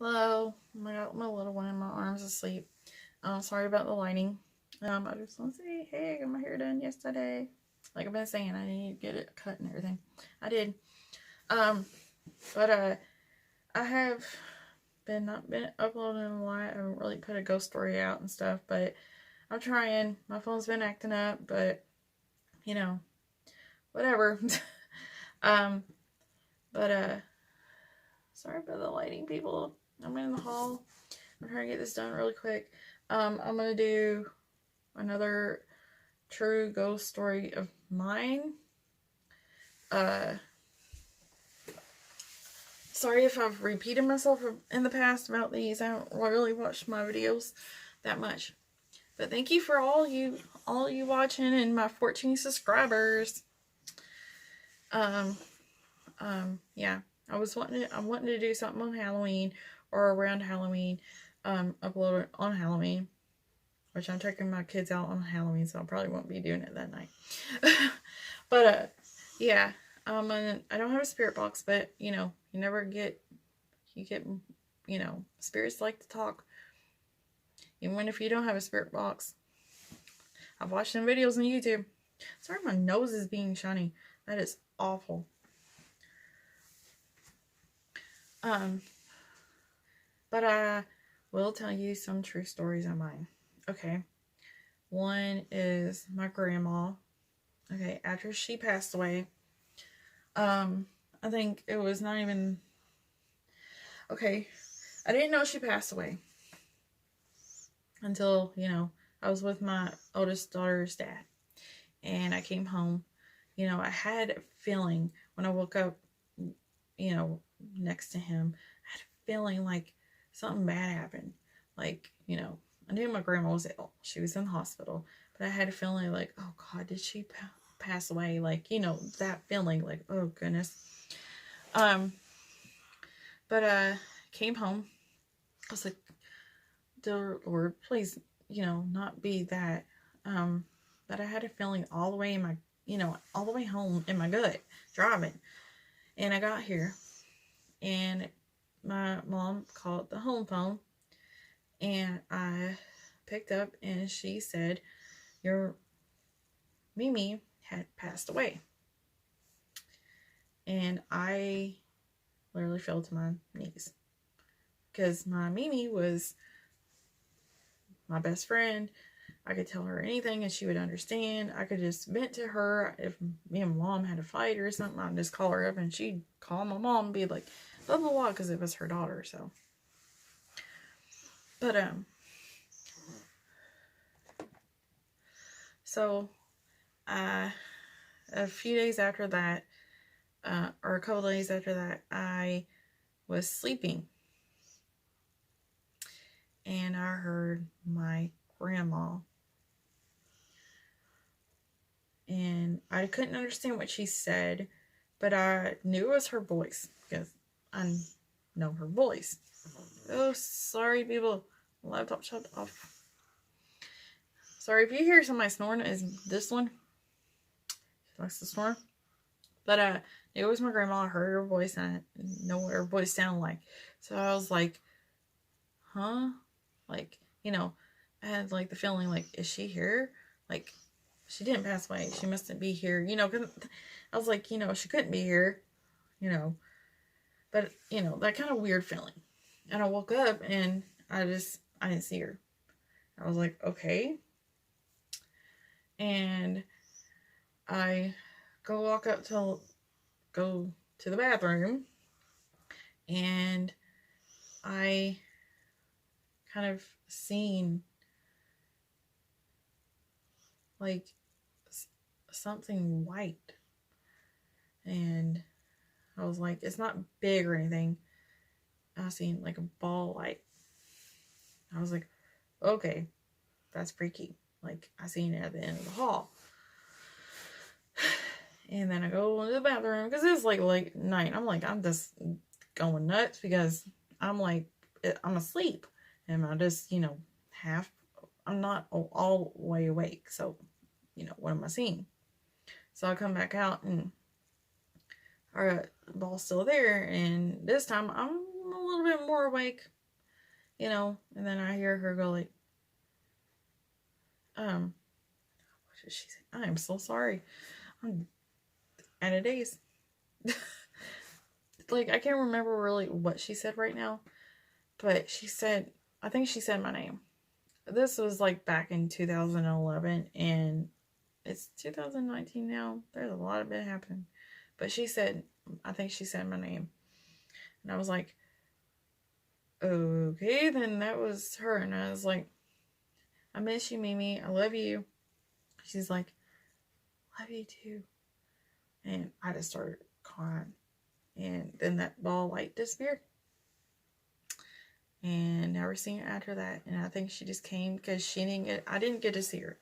Hello. I got my little one in my arms asleep. Sorry about the lighting. I just want to say, hey, I got my hair done yesterday. Like I've been saying, I need to get it cut and everything. I did. But I have not been uploading a lot. I haven't really put a ghost story out and stuff, but I'm trying. My phone's been acting up, but you know, whatever. But sorry about the lighting, people. I'm in the hall. I'm trying to get this done really quick. I'm gonna do another true ghost story of mine. Sorry if I've repeated myself in the past about these. I don't really watch my videos that much. But thank you for all you watching and my 14 subscribers. Yeah. I'm wanting to do something on Halloween or around Halloween. Upload it on Halloween. Which I'm taking my kids out on Halloween, so I probably won't be doing it that night. But yeah. I don't have a spirit box, but you know, you get, you know, spirits like to talk. Even if you don't have a spirit box. I've watched some videos on YouTube. Sorry, my nose is being shiny. That is awful. But I will tell you some true stories of mine. Okay. One is my grandma. Okay, after she passed away, I think it was not even, okay, I didn't know she passed away until, you know, I was with my oldest daughter's dad, and I came home. You know, I had a feeling when I woke up, you know, next to him, I had a feeling like something bad happened. Like, you know, I knew my grandma was ill. She was in the hospital, but I had a feeling like, oh God, did she pass away? Like, you know, that feeling like, oh goodness. But came home. I was like, dear Lord, please, you know, not be that. But I had a feeling all the way in my, you know, all the way home in my gut, driving. And I got here, and my mom called the home phone, and I picked up, and she said, your Mimi had passed away. And I literally fell to my knees, because my Mimi was my best friend. I could tell her anything and she would understand. I could just vent to her. If me and mom had a fight or something, I'd just call her up and she'd call my mom and be like, blah, blah, blah, because it was her daughter, so. But, so, a few days after that, or a couple days after that, I was sleeping. And I heard my grandma. And I couldn't understand what she said, but I knew it was her voice, because I know her voice. Oh, sorry, people. Laptop shut off. Sorry if you hear somebody snoring. Is this one? She likes to snore. But it was my grandma. I heard her voice, and I know what her voice sounded like. So I was like, huh? Like, you know, I had like the feeling like, is she here? Like, she didn't pass away. She mustn't be here. You know, because I was like, you know, she couldn't be here. You know. But, you know, that kind of weird feeling. And I woke up and I didn't see her. I was like, okay. And I go to the bathroom. And I kind of seen like something white. And I was like, it's not big or anything. I seen like a ball light. I was like, okay, that's freaky. Like, I seen it at the end of the hall. And then I go into the bathroom, because it's like late night. I'm like, I'm just going nuts, because I'm like, I'm asleep. And I just, you know, I'm not all the way awake. So, you know, what am I seeing? So I come back out, and our ball's still there. And this time I'm a little bit more awake, you know, and then I hear her go like, what did she say? I am so sorry. I'm out of days. Like, I can't remember really what she said right now, but she said, I think she said my name. This was like back in 2011, and it's 2019 now. There's a lot of it happening. But she said, I think she said my name. And I was like, okay, then that was her. And I was like, I miss you, Mimi. I love you. She's like, love you too. And I just started crying. And then that ball light disappeared. And never seen her after that. And I think she just came because I didn't get to see her.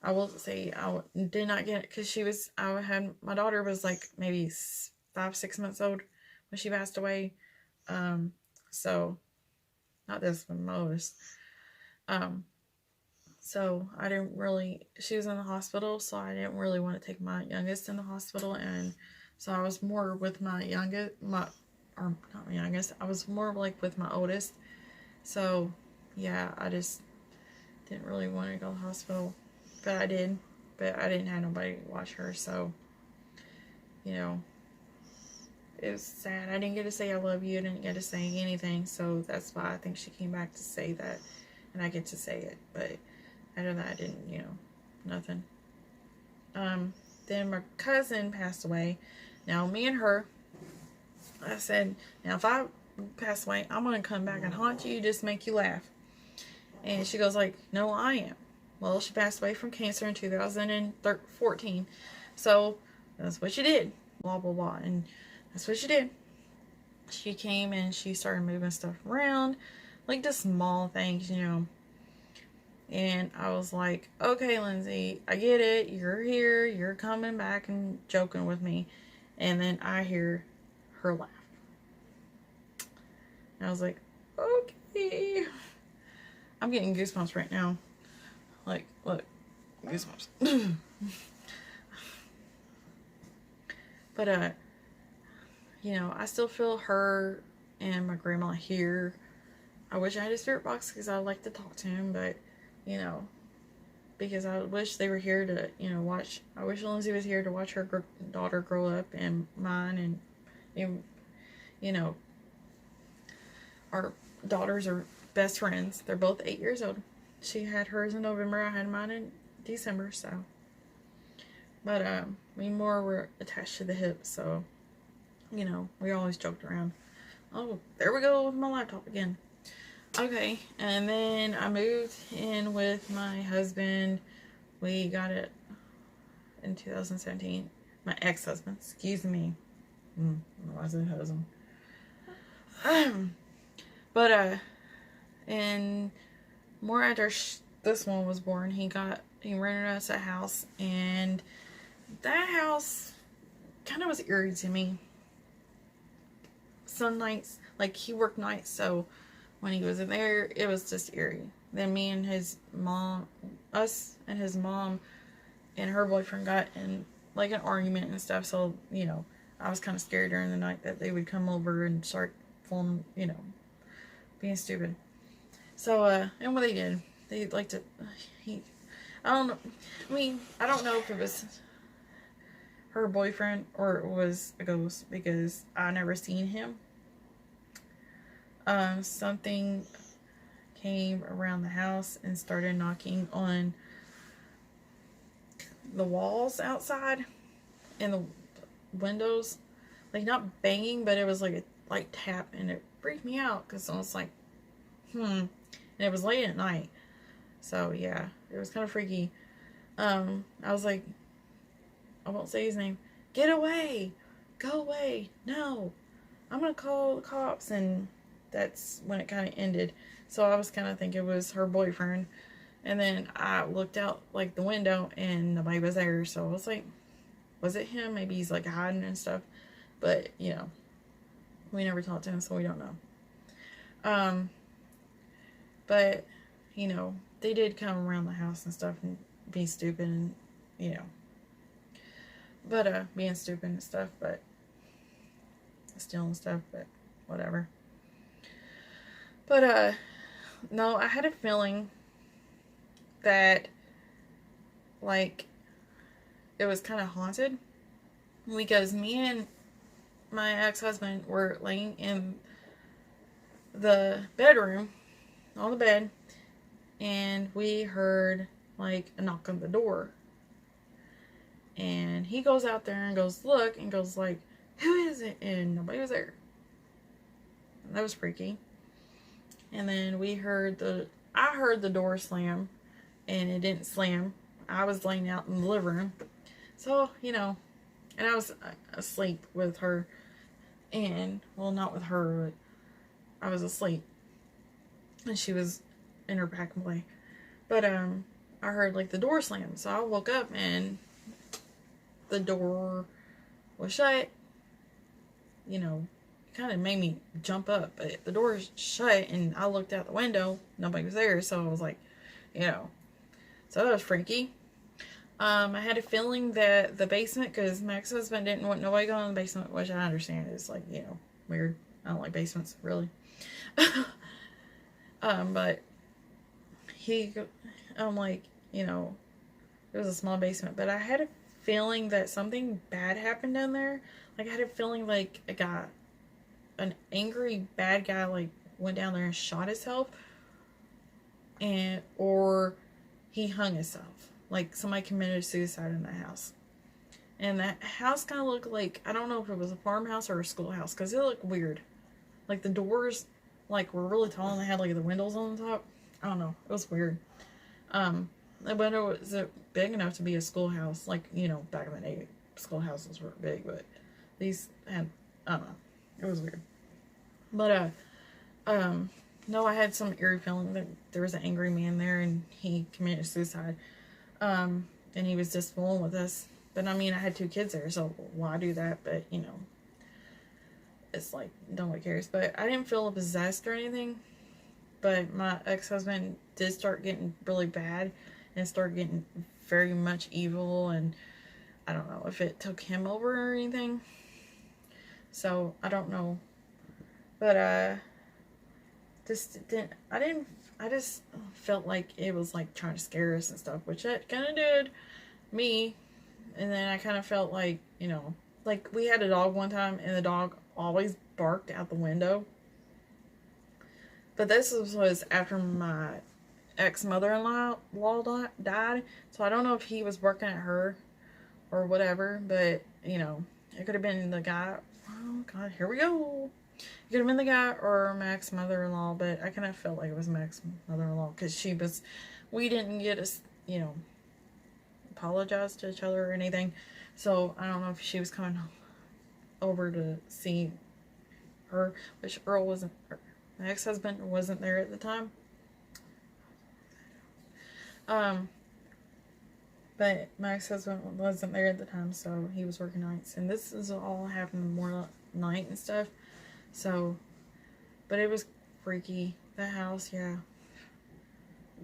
I will say I did not get it because my daughter was like maybe 5-6 months old when she passed away. So not this one, my oldest. So I didn't really, she was in the hospital, so I didn't really want to take my youngest in the hospital, and so I was more with my youngest, not my youngest, I was more like with my oldest. So yeah, I just didn't really want to go to the hospital, but I did, but I didn't have nobody to watch her, so, you know, it was sad. I didn't get to say I love you, I didn't get to say anything, so that's why I think she came back to say that, and I get to say it, but after that I didn't, you know, nothing. Then my cousin passed away. Now, me and her, I said, now if I pass away, I'm going to come back and haunt you, just make you laugh. And she goes like, no, I am. Well, she passed away from cancer in 2014. So, that's what she did. Blah, blah, blah. And that's what she did. She came and she started moving stuff around. Like the small things, you know. And I was like, okay, Lindsay, I get it. You're here. You're coming back and joking with me. And then I hear her laugh. And I was like, okay. I'm getting goosebumps right now. Like, look. Goosebumps. But, you know, I still feel her and my grandma here. I wish I had a spirit box because I'd like to talk to him, but, you know, because I wish they were here to, you know, watch. I wish Lindsay was here to watch her daughter grow up and mine, and you know, our daughters are best friends. They're both 8 years old. She had hers in November. I had mine in December. So, but we more were attached to the hip. So, you know, we always joked around. Oh, there we go with my laptop again. Okay, and then I moved in with my husband. We got it in 2017. My ex-husband, excuse me. I said husband. But and more after this one was born, he rented us a house, and that house kind of was eerie to me. Some nights, like, he worked nights, so when he was in there, it was just eerie. Then me and his mom, us and his mom and her boyfriend got in like an argument and stuff. So, you know, I was kind of scared during the night that they would come over and start falling, you know, being stupid. So, and what they did, they like to, I don't know. I mean, I don't know if it was her boyfriend or it was a ghost because I never seen him. Something came around the house and started knocking on the walls outside and the windows, like not banging, but it was like a light tap, and it freaked me out because I was like, and it was late at night, so yeah, it was kind of freaky. I was like, I won't say his name, get away, go away, no, I'm gonna call the cops, and that's when it kind of ended. So I was kind of thinking it was her boyfriend. And then I looked out like the window and nobody was there. So I was like, was it him? Maybe he's like hiding and stuff. But, you know, we never talked to him, so we don't know. But, you know, they did come around the house and stuff and be stupid and, you know. But, being stupid and stuff, but stealing stuff, but whatever. But, no, I had a feeling that, like, it was kind of haunted. Because me and my ex-husband were laying in the bedroom, on the bed, and we heard, like, a knock on the door. And he goes out there and goes, look, and goes, like, who is it? And nobody was there. And that was freaky. And then I heard the door slam, and it didn't slam. I was laying out in the living room. So, and I was asleep with her. And, well, not with her, but I was asleep. And she was in her pack and play. But, I heard, like, the door slam. So I woke up, and the door was shut. Kind of made me jump up. But the door was shut, and I looked out the window. Nobody was there. So I was like, so that was freaky. I had a feeling that the basement, because my ex-husband didn't want nobody going in the basement, which I understand is, like, weird. I don't like basements, really. But I'm like, it was a small basement, but I had a feeling that something bad happened down there. Like, I had a feeling like an angry bad guy, like, went down there and shot himself, or he hung himself. Like, somebody committed suicide in that house. And that house kind of looked like, I don't know if it was a farmhouse or a schoolhouse, because it looked weird. Like, the doors, like, were really tall, and they had, like, the windows on the top. I don't know. It was weird. The window was big enough to be a schoolhouse. Like, back in the day, schoolhouses were big, but these had, I don't know. It was weird. But, no, I had some eerie feeling that there was an angry man there, and he committed suicide. And he was just fooling with us. But, I mean, I had 2 kids there, so why do that? But, it's like, nobody cares. But I didn't feel possessed or anything. But my ex-husband did start getting really bad and started getting very much evil. And I don't know if it took him over or anything. So, I don't know. But, I just felt like it was, like, trying to scare us and stuff, which it kind of did me. And then I kind of felt like, like, we had a dog one time, and the dog always barked out the window. But this was after my ex-mother-in-law died, so I don't know if he was barking at her or whatever, but, it could have been the guy. Oh, God, here we go. It could have been the guy or my ex-mother-in-law, but I kind of felt like it was my ex-mother-in-law, because we didn't get a, apologize to each other or anything. So I don't know if she was coming over to see her, which Earl wasn't, my ex-husband wasn't there at the time. But my ex-husband wasn't there at the time, so he was working nights, and this is all happening more night and stuff. So, but it was freaky. The house, yeah,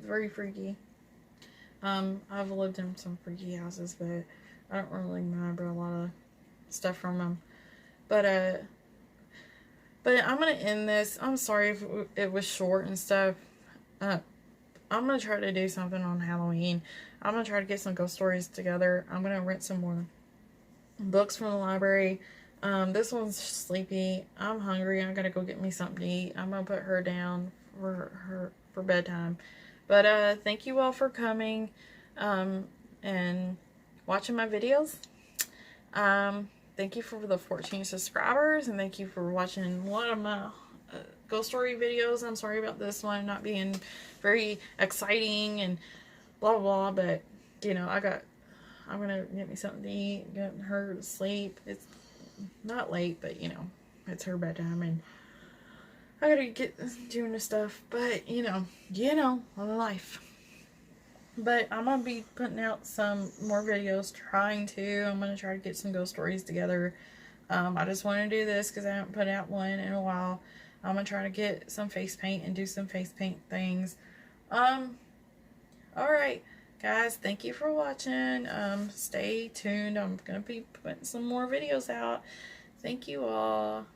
very freaky. I've lived in some freaky houses, but I don't really remember a lot of stuff from them. But I'm gonna end this. I'm sorry if it was short and stuff. I'm gonna try to do something on Halloween. I'm gonna try to get some ghost stories together. I'm gonna rent some more books from the library. This one's sleepy. I'm hungry. I'm gonna go get me something to eat. I'm gonna put her down for bedtime. But thank you all for coming and watching my videos. Thank you for the 14 subscribers, and thank you for watching one of my ghost story videos. I'm sorry about this one not being very exciting and blah blah, but I'm gonna get me something to eat, get her to sleep. It's not late, but it's her bedtime, and I gotta get doing this stuff. But life. But I'm gonna be putting out some more videos. I'm gonna try to get some ghost stories together. I just want to do this because I haven't put out one in a while. I'm gonna try to get some face paint and do some face paint things. Alright, guys, thank you for watching. Stay tuned. I'm gonna be putting some more videos out. Thank you all.